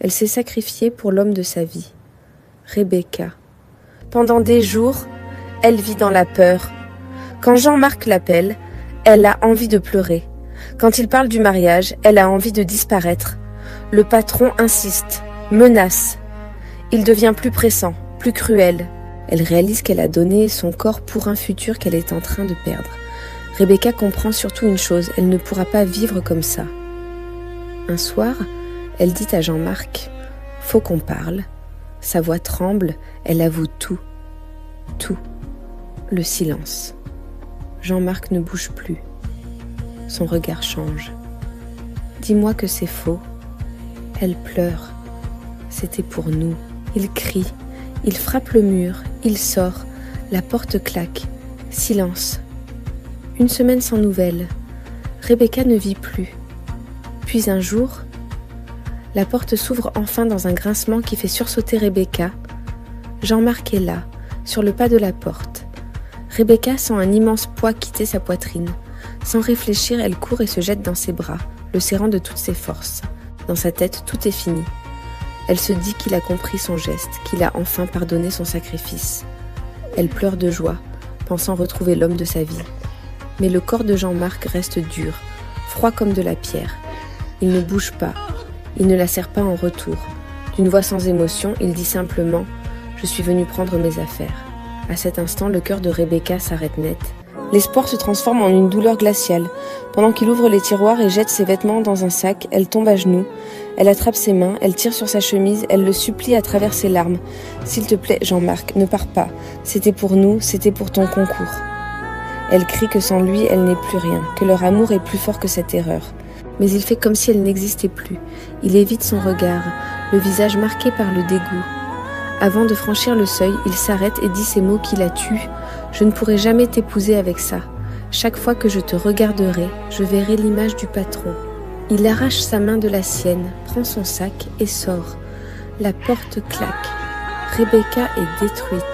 Elle s'est sacrifiée pour l'homme de sa vie, Rebecca. Pendant des jours, elle vit dans la peur. Quand Jean-Marc l'appelle, elle a envie de pleurer. Quand il parle du mariage, elle a envie de disparaître. Le patron insiste, menace. Il devient plus pressant, plus cruel. Elle réalise qu'elle a donné son corps pour un futur qu'elle est en train de perdre. Rebecca comprend surtout une chose, elle ne pourra pas vivre comme ça. Un soir, elle dit à Jean-Marc, « Faut qu'on parle ». Sa voix tremble, elle avoue tout. Tout. Le silence. Jean-Marc ne bouge plus. Son regard change. « Dis-moi que c'est faux ». Elle pleure. C'était pour nous. Il crie. Il frappe le mur. Il sort. La porte claque. Silence. Une semaine sans nouvelles. Rebecca ne vit plus. Puis un jour, la porte s'ouvre enfin dans un grincement qui fait sursauter Rebecca. Jean-Marc est là, sur le pas de la porte. Rebecca sent un immense poids quitter sa poitrine. Sans réfléchir, elle court et se jette dans ses bras, le serrant de toutes ses forces. Dans sa tête, tout est fini. Elle se dit qu'il a compris son geste, qu'il a enfin pardonné son sacrifice. Elle pleure de joie, pensant retrouver l'homme de sa vie. Mais le corps de Jean-Marc reste dur, froid comme de la pierre. Il ne bouge pas, il ne la serre pas en retour. D'une voix sans émotion, il dit simplement « Je suis venu prendre mes affaires ». À cet instant, le cœur de Rebecca s'arrête net. L'espoir se transforme en une douleur glaciale. Pendant qu'il ouvre les tiroirs et jette ses vêtements dans un sac, elle tombe à genoux. Elle attrape ses mains, elle tire sur sa chemise, elle le supplie à travers ses larmes. « S'il te plaît, Jean-Marc, ne pars pas. C'était pour nous, c'était pour ton concours. » Elle crie que sans lui, elle n'est plus rien, que leur amour est plus fort que cette erreur. Mais il fait comme si elle n'existait plus. Il évite son regard, le visage marqué par le dégoût. Avant de franchir le seuil, il s'arrête et dit ces mots qui la tuent. « Je ne pourrai jamais t'épouser avec ça. Chaque fois que je te regarderai, je verrai l'image du patron. » Il arrache sa main de la sienne, prend son sac et sort. La porte claque. Rebecca est détruite.